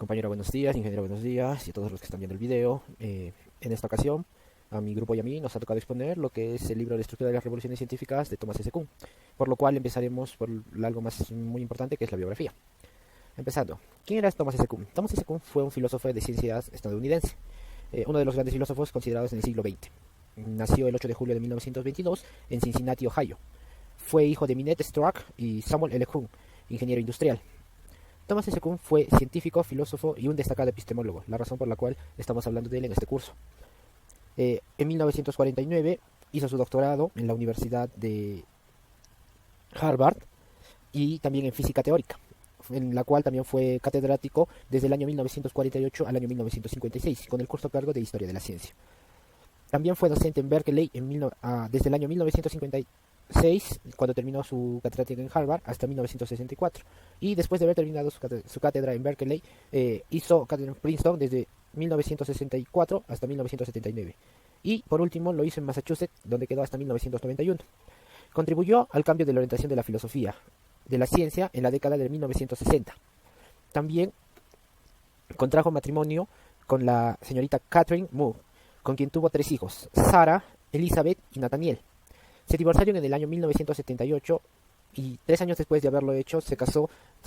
Compañero, buenos días, ingeniero, buenos días, y a todos los que están viendo el video. En esta ocasión, a mi grupo y a mí nos ha tocado exponer lo que es el libro de estructura de las revoluciones científicas de Thomas S. Kuhn, por lo cual empezaremos por algo más muy importante, que es la biografía. Empezando, ¿quién era Thomas S. Kuhn? Thomas S. Kuhn fue un filósofo de ciencias estadounidense, uno de los grandes filósofos considerados en el siglo XX. Nació el 8 de julio de 1922 en Cincinnati, Ohio. Fue hijo de Minette Stark y Samuel L. Kuhn, ingeniero industrial. Thomas S. Kuhn fue científico, filósofo y un destacado epistemólogo, la razón por la cual estamos hablando de él en este curso. En 1949 hizo su doctorado en la Universidad de Harvard y también en física teórica, en la cual también fue catedrático desde el año 1948 al año 1956, con el curso a cargo de Historia de la Ciencia. También fue docente en Berkeley desde el año 1956, cuando terminó su catedrática en Harvard, hasta 1964. Y después de haber terminado su cátedra en Berkeley, hizo cátedra en Princeton desde 1964 hasta 1979. Y por último lo hizo en Massachusetts, donde quedó hasta 1991. Contribuyó al cambio de la orientación de la filosofía de la ciencia en la década de 1960. También contrajo matrimonio con la señorita Catherine Moore, con quien tuvo 3 hijos, Sarah, Elizabeth y Nathaniel. Se divorciaron en el año 1978 y 3 años después de haberlo hecho se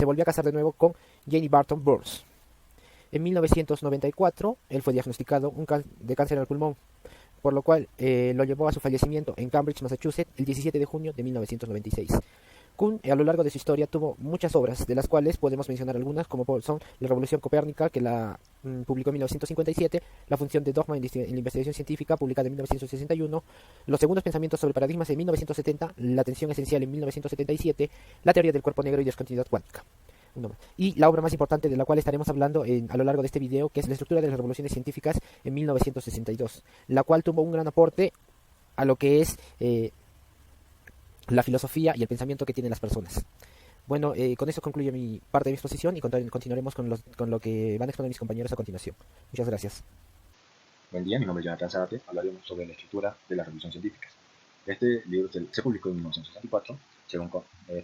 volvió a casar de nuevo con Janie Barton Burns. En 1994 él fue diagnosticado de cáncer al pulmón, por lo cual lo llevó a su fallecimiento en Cambridge, Massachusetts, el 17 de junio de 1996. Kuhn, a lo largo de su historia, tuvo muchas obras, de las cuales podemos mencionar algunas, como son La Revolución Copérnica, que la publicó en 1957, La Función de Dogma en la Investigación Científica, publicada en 1961, Los Segundos Pensamientos sobre Paradigmas en 1970, La Tensión Esencial en 1977, La Teoría del Cuerpo Negro y Discontinuidad Cuántica. Y la obra más importante de la cual estaremos hablando a lo largo de este video, que es La Estructura de las Revoluciones Científicas en 1962, la cual tuvo un gran aporte a lo que es la filosofía y el pensamiento que tienen las personas. Bueno, con eso concluyo mi parte de mi exposición y continuaremos con lo que van a exponer mis compañeros a continuación. Muchas gracias. Buen día, mi nombre es Jonathan Zárate. Hablaremos sobre la estructura de las revoluciones científicas. Este libro se publicó en 1964. Según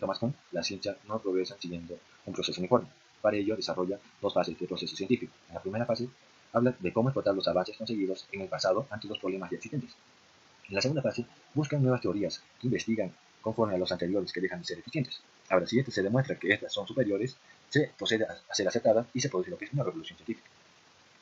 Thomas Kuhn, la ciencia no progresa siguiendo un proceso uniforme. Para ello, desarrolla 2 fases de proceso científico. En la primera fase, habla de cómo explotar los avances conseguidos en el pasado ante los problemas ya existentes. En la segunda fase, buscan nuevas teorías que investigan conforme a los anteriores que dejan de ser eficientes. Ahora, si se demuestra que estas son superiores, se procede a ser aceptadas y se produce lo que es una revolución científica.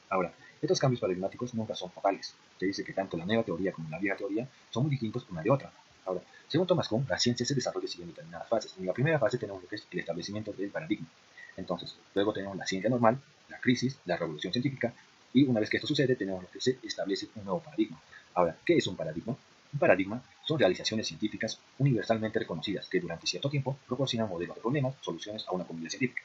Ahora, estos cambios paradigmáticos nunca son totales. Se dice que tanto la nueva teoría como la vieja teoría son muy distintos una de otra. Ahora, según Thomas Kuhn, la ciencia se desarrolla siguiendo determinadas fases. En la primera fase tenemos lo que es el establecimiento del paradigma. Entonces, luego tenemos la ciencia normal, la crisis, la revolución científica, y una vez que esto sucede, tenemos lo que se establece un nuevo paradigma. Ahora, ¿qué es un paradigma? Un paradigma son realizaciones científicas universalmente reconocidas que durante cierto tiempo proporcionan modelos de problemas, soluciones a una comunidad científica.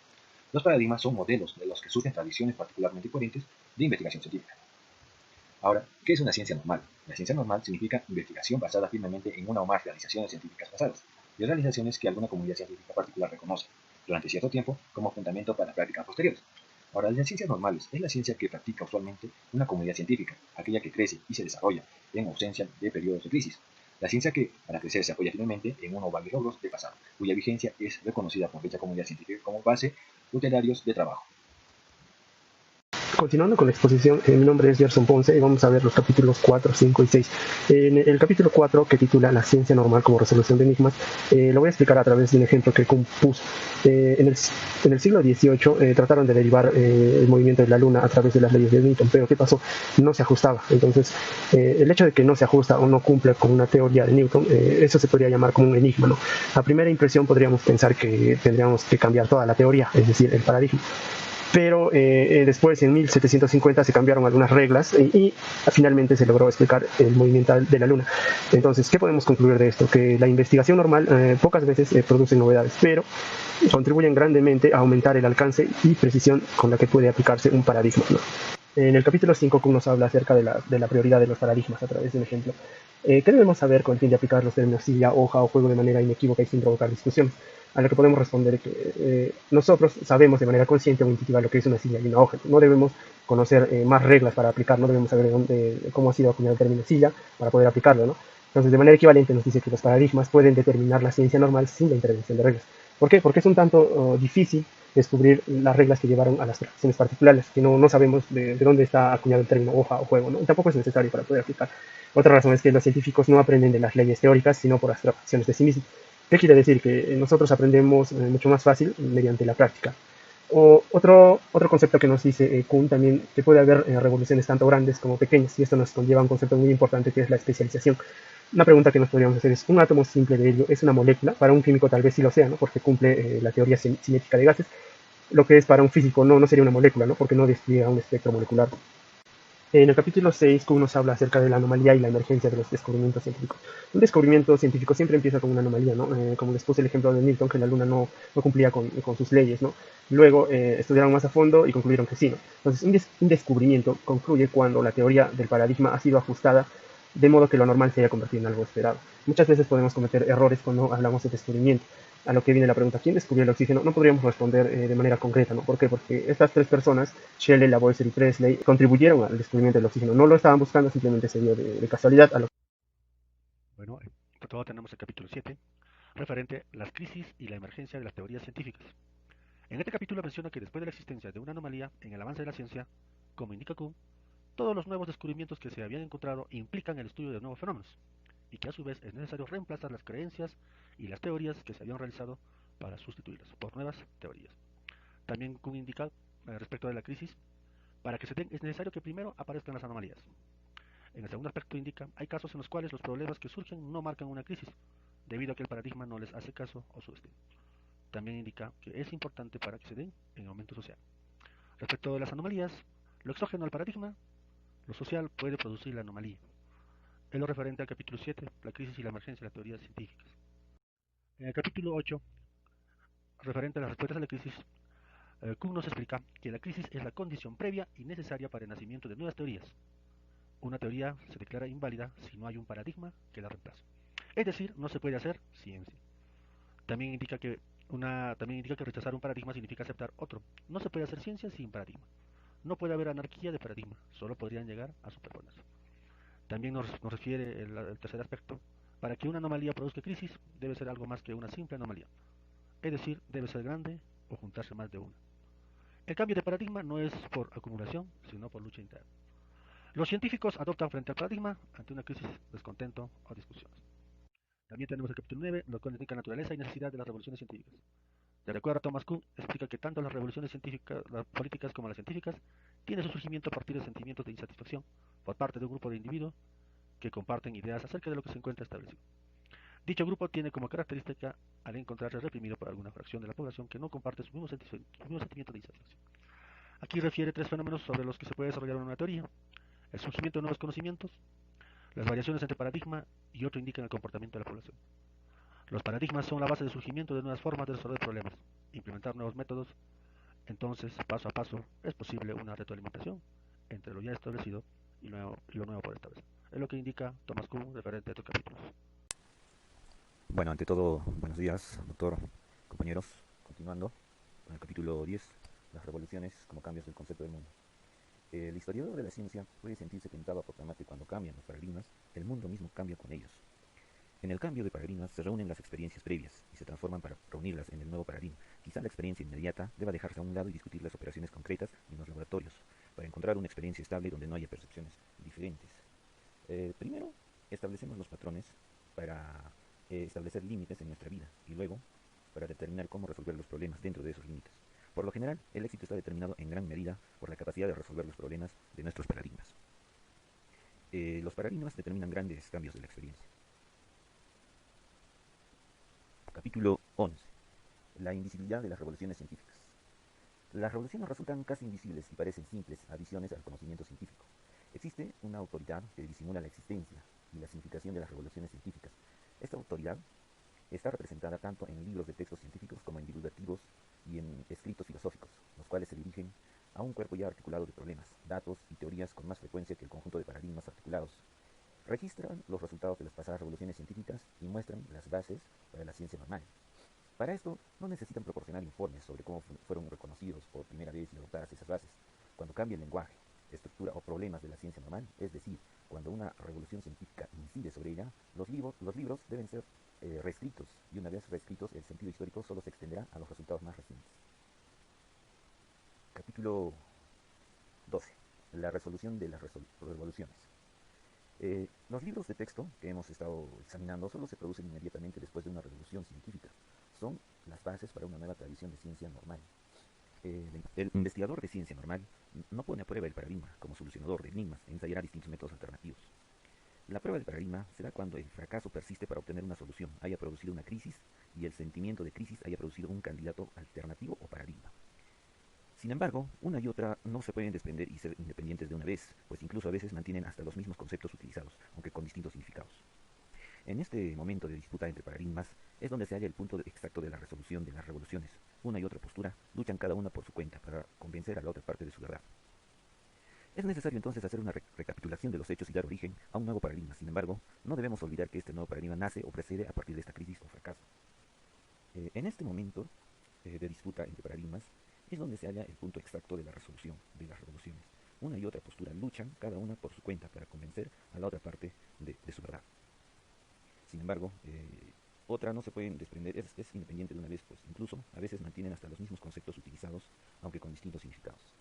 Los paradigmas son modelos de los que surgen tradiciones particularmente coherentes de investigación científica. Ahora, ¿qué es una ciencia normal? La ciencia normal significa investigación basada firmemente en una o más realizaciones científicas pasadas y realizaciones que alguna comunidad científica particular reconoce durante cierto tiempo como fundamento para prácticas posteriores. Ahora, las ciencias normales es la ciencia que practica usualmente una comunidad científica, aquella que crece y se desarrolla en ausencia de periodos de crisis. La ciencia que, para crecer, se apoya firmemente en uno o varios logros del pasado, cuya vigencia es reconocida por dicha comunidad científica como base utilitarios de trabajo. Continuando con la exposición, mi nombre es Gerson Ponce y vamos a ver los capítulos 4, 5 y 6. En el capítulo 4, que titula La ciencia normal como resolución de enigmas, lo voy a explicar a través de un ejemplo que Kuhn puso. En el siglo XVIII trataron de derivar el movimiento de la Luna a través de las leyes de Newton, pero ¿qué pasó? No se ajustaba. Entonces, el hecho de que no se ajusta o no cumple con una teoría de Newton, eso se podría llamar como un enigma, ¿no? A primera impresión podríamos pensar que tendríamos que cambiar toda la teoría, es decir, el paradigma. Pero después, en 1750, se cambiaron algunas reglas y finalmente se logró explicar el movimiento de la Luna. Entonces, ¿qué podemos concluir de esto? Que la investigación normal pocas veces produce novedades, pero contribuyen grandemente a aumentar el alcance y precisión con la que puede aplicarse un paradigma, ¿no? En el capítulo 5, Kuhn nos habla acerca de la prioridad de los paradigmas a través de un ejemplo. ¿Qué debemos saber con el fin de aplicar los términos silla, hoja o juego de manera inequívoca y sin provocar discusiones? A lo que podemos responder que nosotros sabemos de manera consciente o intuitiva lo que es una silla y una hoja. No debemos conocer más reglas para aplicar, no debemos saber cómo ha sido acuñado el término silla para poder aplicarlo, ¿no? Entonces, de manera equivalente nos dice que los paradigmas pueden determinar la ciencia normal sin la intervención de reglas. ¿Por qué? Porque es un tanto difícil descubrir las reglas que llevaron a las transacciones particulares, que no sabemos de dónde está acuñado el término hoja o juego, ¿no? Y tampoco es necesario para poder aplicar. Otra razón es que los científicos no aprenden de las leyes teóricas, sino por abstracciones de sí mismos. ¿Qué quiere decir? Que nosotros aprendemos mucho más fácil mediante la práctica. O otro concepto que nos dice Kuhn también, que puede haber revoluciones tanto grandes como pequeñas, y esto nos conlleva un concepto muy importante que es la especialización. Una pregunta que nos podríamos hacer es, ¿un átomo simple de helio es una molécula? Para un químico tal vez sí lo sea, ¿no? Porque cumple la teoría cinética de gases, lo que es para un físico no sería una molécula, ¿no? Porque no despliega un espectro molecular. En el capítulo 6, Kuhn nos habla acerca de la anomalía y la emergencia de los descubrimientos científicos. Un descubrimiento científico siempre empieza con una anomalía, ¿no? Como les puse el ejemplo de Newton, que la luna no cumplía con sus leyes, ¿no? Luego estudiaron más a fondo y concluyeron que sí, ¿no? Entonces, un descubrimiento concluye cuando la teoría del paradigma ha sido ajustada de modo que lo normal se haya convertido en algo esperado. Muchas veces podemos cometer errores cuando hablamos de descubrimiento. A lo que viene la pregunta, ¿quién descubrió el oxígeno? No podríamos responder de manera concreta, ¿no? ¿Por qué? Porque estas tres personas, Shelley, Lavoisier y Presley, contribuyeron al descubrimiento del oxígeno. No lo estaban buscando, simplemente se dio de casualidad. Bueno, por todo tenemos el capítulo 7, referente a las crisis y la emergencia de las teorías científicas. En este capítulo menciona que después de la existencia de una anomalía en el avance de la ciencia, como indica Kuhn, todos los nuevos descubrimientos que se habían encontrado implican el estudio de nuevos fenómenos, y que a su vez es necesario reemplazar las creencias y las teorías que se habían realizado para sustituirlas por nuevas teorías. También Kuhn indica, respecto de la crisis, para que se den es necesario que primero aparezcan las anomalías. En el segundo aspecto indica, hay casos en los cuales los problemas que surgen no marcan una crisis, debido a que el paradigma no les hace caso o subestima. También indica que es importante para que se den en aumento social. Respecto de las anomalías, lo exógeno al paradigma, lo social puede producir la anomalía. Es lo referente al capítulo 7, la crisis y la emergencia de las teorías científicas. En el capítulo 8, referente a las respuestas a la crisis, Kuhn nos explica que la crisis es la condición previa y necesaria para el nacimiento de nuevas teorías. Una teoría se declara inválida si no hay un paradigma que la reemplace. Es decir, no se puede hacer ciencia. También indica que rechazar un paradigma significa aceptar otro. No se puede hacer ciencia sin paradigma. No puede haber anarquía de paradigma, solo podrían llegar a superponerse. También nos refiere el tercer aspecto. Para que una anomalía produzca crisis, debe ser algo más que una simple anomalía. Es decir, debe ser grande o juntarse más de una. El cambio de paradigma no es por acumulación, sino por lucha interna. Los científicos adoptan frente al paradigma ante una crisis, descontento o discusiones. También tenemos el capítulo 9, lo cual indica naturaleza y necesidad de las revoluciones científicas. De acuerdo a Thomas Kuhn, explica que tanto las revoluciones científicas, las políticas como las científicas, tienen su surgimiento a partir de sentimientos de insatisfacción por parte de un grupo de individuos que comparten ideas acerca de lo que se encuentra establecido. Dicho grupo tiene como característica al encontrarse reprimido por alguna fracción de la población que no comparte sus mismos sentimientos de insatisfacción. Aquí refiere tres fenómenos sobre los que se puede desarrollar una teoría: el surgimiento de nuevos conocimientos, las variaciones entre paradigmas y otro indican el comportamiento de la población. Los paradigmas son la base de surgimiento de nuevas formas de resolver problemas, implementar nuevos métodos. Entonces, paso a paso, es posible una retroalimentación entre lo ya establecido y lo nuevo por establecer. Es lo que indica Thomas Kuhn referente a estos capítulos. Bueno, ante todo, buenos días, doctor, compañeros. Continuando con el capítulo 10, las revoluciones como cambios del concepto del mundo. El historiador de la ciencia puede sentirse tentado a proclamar que cuando cambian los paradigmas, el mundo mismo cambia con ellos. En el cambio de paradigmas se reúnen las experiencias previas y se transforman para reunirlas en el nuevo paradigma. Quizá la experiencia inmediata deba dejarse a un lado y discutir las operaciones concretas en los laboratorios, para encontrar una experiencia estable donde no haya percepciones diferentes. Primero, establecemos los patrones para establecer límites en nuestra vida y luego para determinar cómo resolver los problemas dentro de esos límites. Por lo general, el éxito está determinado en gran medida por la capacidad de resolver los problemas de nuestros paradigmas. Los paradigmas determinan grandes cambios de la experiencia. Capítulo 11. La invisibilidad de las revoluciones científicas. Las revoluciones resultan casi invisibles y parecen simples adiciones al conocimiento científico. Existe una autoridad que disimula la existencia y la significación de las revoluciones científicas. Esta autoridad está representada tanto en libros de textos científicos como en divulgativos y en escritos filosóficos, los cuales se dirigen a un cuerpo ya articulado de problemas, datos y teorías con más frecuencia que el conjunto de paradigmas articulados. Registran los resultados de las pasadas revoluciones científicas y muestran las bases para la ciencia normal. Para esto, no necesitan proporcionar informes sobre cómo fueron reconocidos por primera vez y adoptadas esas bases. Cuando cambia el lenguaje, estructura o problemas de la ciencia normal, es decir, cuando una revolución científica incide sobre ella, los libros deben ser reescritos, y una vez reescritos, el sentido histórico solo se extenderá a los resultados más recientes. Capítulo 12. La resolución de las revoluciones. Los libros de texto que hemos estado examinando solo se producen inmediatamente después de una revolución científica. Son las bases para una nueva tradición de ciencia normal. El investigador de ciencia normal no pone a prueba el paradigma como solucionador de enigmas e ensayará distintos métodos alternativos. La prueba del paradigma será cuando el fracaso persiste para obtener una solución, haya producido una crisis y el sentimiento de crisis haya producido un candidato alternativo o paradigma. Sin embargo, una y otra no se pueden desprender y ser independientes de una vez, pues incluso a veces mantienen hasta los mismos conceptos utilizados, aunque con distintos significados. En este momento de disputa entre paradigmas es donde se halla el punto exacto de la resolución de las revoluciones. Una y otra postura luchan cada una por su cuenta para convencer a la otra parte de su verdad. Es necesario entonces hacer una recapitulación de los hechos y dar origen a un nuevo paradigma. Sin embargo, no debemos olvidar que este nuevo paradigma nace o precede a partir de esta crisis o fracaso. En este momento de disputa entre paradigmas es donde se halla el punto exacto de la resolución de las revoluciones. Una y otra postura luchan cada una por su cuenta para convencer a la otra parte de su verdad. Sin embargo, otra no se pueden desprender, es independiente de una vez, pues incluso a veces mantienen hasta los mismos conceptos utilizados, aunque con distintos significados.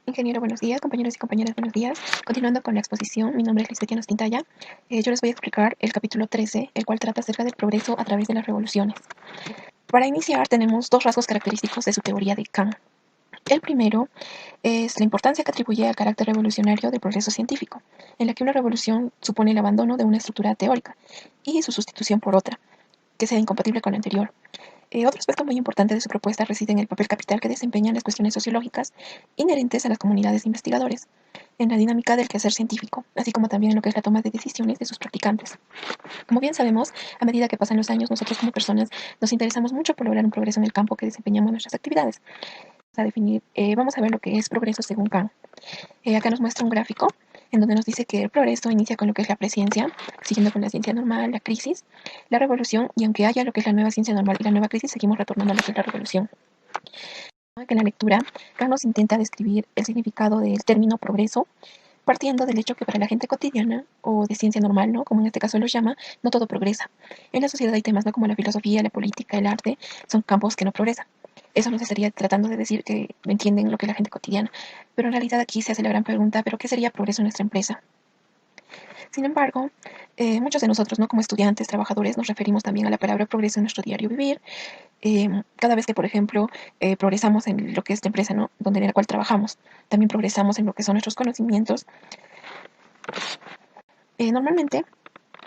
Ingeniero, buenos días. Compañeros y compañeras, buenos días. Continuando con la exposición, mi nombre es Lisbeth Ostintaya. Yo les voy a explicar el capítulo 13, el cual trata acerca del progreso a través de las revoluciones. Para iniciar, tenemos dos rasgos característicos de su teoría de Kant. El primero es la importancia que atribuye al carácter revolucionario del progreso científico, en la que una revolución supone el abandono de una estructura teórica y su sustitución por otra, que sea incompatible con la anterior. Otro aspecto muy importante de su propuesta reside en el papel capital que desempeñan las cuestiones sociológicas inherentes a las comunidades de investigadores, en la dinámica del quehacer científico, así como también en lo que es la toma de decisiones de sus practicantes. Como bien sabemos, a medida que pasan los años, nosotros como personas nos interesamos mucho por lograr un progreso en el campo que desempeñamos nuestras actividades. Vamos a ver lo que es progreso según Kant. Acá nos muestra un gráfico en donde nos dice que el progreso inicia con lo que es la preciencia, siguiendo con la ciencia normal, la crisis, la revolución, y aunque haya lo que es la nueva ciencia normal y la nueva crisis, seguimos retornando a lo que es la revolución. En la lectura, Kant nos intenta describir el significado del término progreso, partiendo del hecho que para la gente cotidiana o de ciencia normal, ¿no?, como en este caso lo llama, no todo progresa. En la sociedad hay temas, ¿no?, como la filosofía, la política, el arte, son campos que no progresan. Eso nos estaría tratando de decir que no entienden lo que es la gente cotidiana. Pero en realidad aquí se hace la gran pregunta, ¿pero qué sería progreso en nuestra empresa? Sin embargo, muchos de nosotros, ¿no?, como estudiantes, trabajadores, nos referimos también a la palabra progreso en nuestro diario vivir. Cada vez que, por ejemplo, progresamos en lo que es la empresa, ¿no?, donde en la cual trabajamos, también progresamos en lo que son nuestros conocimientos. Normalmente,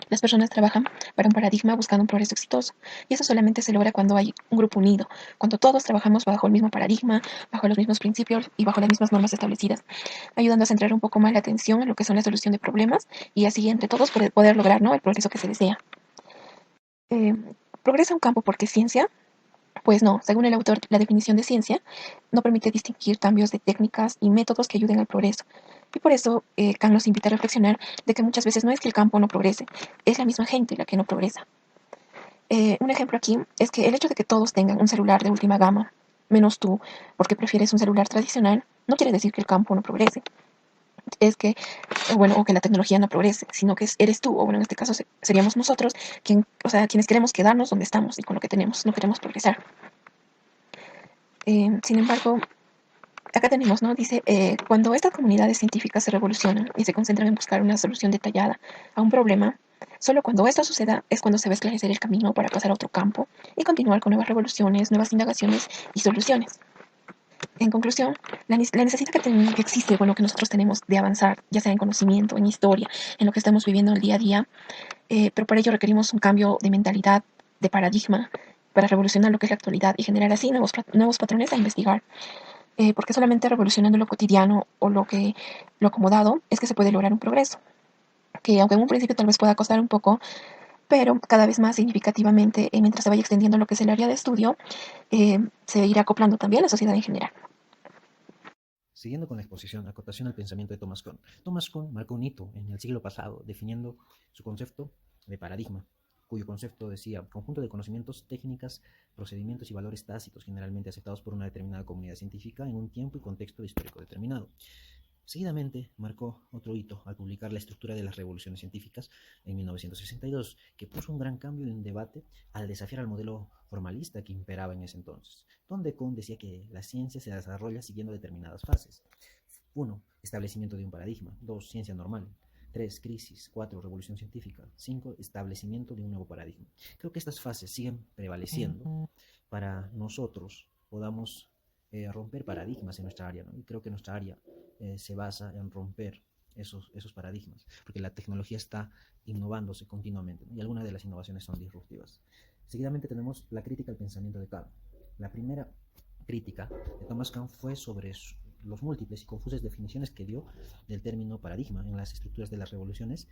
las personas trabajan para un paradigma buscando un progreso exitoso, y eso solamente se logra cuando hay un grupo unido, cuando todos trabajamos bajo el mismo paradigma, bajo los mismos principios y bajo las mismas normas establecidas, ayudando a centrar un poco más la atención en lo que son la solución de problemas y así entre todos poder lograr, ¿no?, el progreso que se desea. ¿Progresa un campo porque es ciencia? Pues no, según el autor, la definición de ciencia no permite distinguir cambios de técnicas y métodos que ayuden al progreso. Y por eso Kant nos invita a reflexionar de que muchas veces no es que el campo no progrese, es la misma gente la que no progresa. Un ejemplo aquí es que el hecho de que todos tengan un celular de última gama, menos tú, porque prefieres un celular tradicional, no quiere decir que el campo no progrese. Es que, bueno, o que la tecnología no progrese, sino que eres tú, o bueno, en este caso seríamos nosotros, quienes queremos quedarnos donde estamos y con lo que tenemos, no queremos progresar. Sin embargo, acá tenemos, ¿no? Dice, cuando estas comunidades científicas se revolucionan y se concentran en buscar una solución detallada a un problema, solo cuando esto suceda es cuando se va a esclarecer el camino para pasar a otro campo y continuar con nuevas revoluciones, nuevas indagaciones y soluciones. En conclusión, la necesidad que existe, bueno, que nosotros tenemos de avanzar, ya sea en conocimiento, en historia, en lo que estamos viviendo el día a día, pero para ello requerimos un cambio de mentalidad, de paradigma, para revolucionar lo que es la actualidad y generar así nuevos patrones a investigar. Porque solamente revolucionando lo cotidiano o lo acomodado es que se puede lograr un progreso, que aunque en un principio tal vez pueda costar un poco, pero cada vez más significativamente, mientras se vaya extendiendo lo que es el área de estudio, se irá acoplando también la sociedad en general. Siguiendo con la exposición, acotación al pensamiento de Thomas Kuhn. Thomas Kuhn marcó un hito en el siglo pasado, definiendo su concepto de paradigma, cuyo concepto decía conjunto de conocimientos, técnicas, procedimientos y valores tácitos generalmente aceptados por una determinada comunidad científica en un tiempo y contexto histórico determinado. Seguidamente marcó otro hito al publicar La estructura de las revoluciones científicas en 1962, que puso un gran cambio en debate al desafiar al modelo formalista que imperaba en ese entonces, donde Kuhn decía que la ciencia se desarrolla siguiendo determinadas fases. 1. Establecimiento de un paradigma. 2. Ciencia normal. 3. Crisis. 4. Revolución científica. 5. Establecimiento de un nuevo paradigma. Creo que estas fases siguen prevaleciendo para nosotros podamos romper paradigmas en nuestra área, ¿no? Y creo que nuestra área se basa en romper esos paradigmas, porque la tecnología está innovándose continuamente, ¿no? Y algunas de las innovaciones son disruptivas. Seguidamente tenemos la crítica al pensamiento de Kant. La primera crítica de Thomas Kant fue sobre los múltiples y confusas definiciones que dio del término paradigma en las estructuras de las revoluciones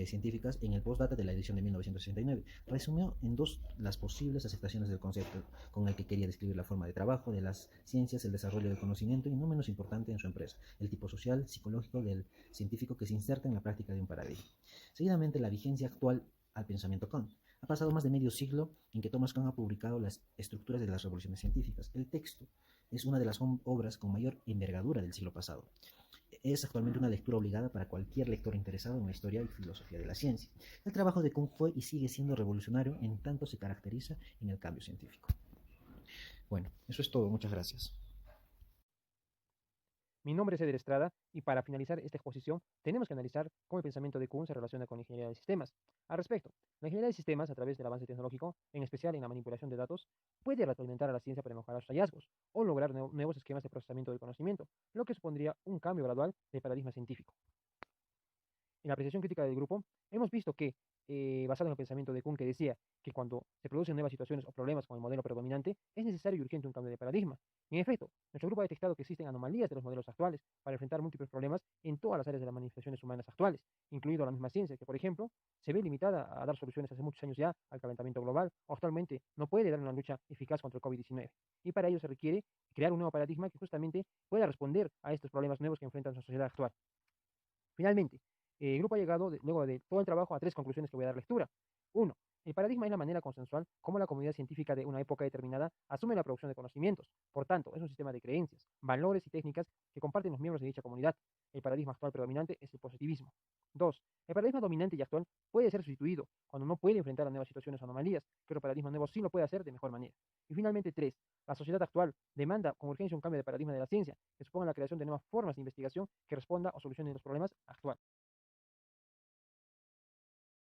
científicas en el postdata de la edición de 1969. Resumió en dos las posibles aceptaciones del concepto con el que quería describir la forma de trabajo de las ciencias, el desarrollo del conocimiento y no menos importante en su empresa, el tipo social, psicológico del científico que se inserta en la práctica de un paradigma. Seguidamente, la vigencia actual al pensamiento Kant. Ha pasado más de medio siglo en que Thomas Kuhn ha publicado las estructuras de las revoluciones científicas. El texto es una de las obras con mayor envergadura del siglo pasado. Es actualmente una lectura obligada para cualquier lector interesado en la historia y filosofía de la ciencia. El trabajo de Kuhn fue y sigue siendo revolucionario en tanto se caracteriza en el cambio científico. Bueno, eso es todo. Muchas gracias. Mi nombre es Eder Estrada y para finalizar esta exposición tenemos que analizar cómo el pensamiento de Kuhn se relaciona con la ingeniería de sistemas. Al respecto, la ingeniería de sistemas, a través del avance tecnológico, en especial en la manipulación de datos, puede retroalimentar a la ciencia para mejorar sus hallazgos o lograr nuevos esquemas de procesamiento del conocimiento, lo que supondría un cambio gradual del paradigma científico. En la apreciación crítica del grupo, hemos visto que, basado en el pensamiento de Kuhn, que decía que cuando se producen nuevas situaciones o problemas con el modelo predominante, es necesario y urgente un cambio de paradigma. Y en efecto, nuestro grupo ha detectado que existen anomalías de los modelos actuales para enfrentar múltiples problemas en todas las áreas de las manifestaciones humanas actuales, incluido la misma ciencia, que por ejemplo se ve limitada a dar soluciones hace muchos años ya al calentamiento global, o actualmente no puede dar una lucha eficaz contra el COVID-19. Y para ello se requiere crear un nuevo paradigma que justamente pueda responder a estos problemas nuevos que enfrenta nuestra sociedad actual. Finalmente, el grupo ha llegado, luego de todo el trabajo, a tres conclusiones que voy a dar lectura. Uno, el paradigma es la manera consensual como la comunidad científica de una época determinada asume la producción de conocimientos. Por tanto, es un sistema de creencias, valores y técnicas que comparten los miembros de dicha comunidad. El paradigma actual predominante es el positivismo. Dos, el paradigma dominante y actual puede ser sustituido cuando no puede enfrentar a nuevas situaciones o anomalías, pero el paradigma nuevo sí lo puede hacer de mejor manera. Y finalmente, tres, la sociedad actual demanda con urgencia un cambio de paradigma de la ciencia que suponga la creación de nuevas formas de investigación que responda o solucione los problemas actuales.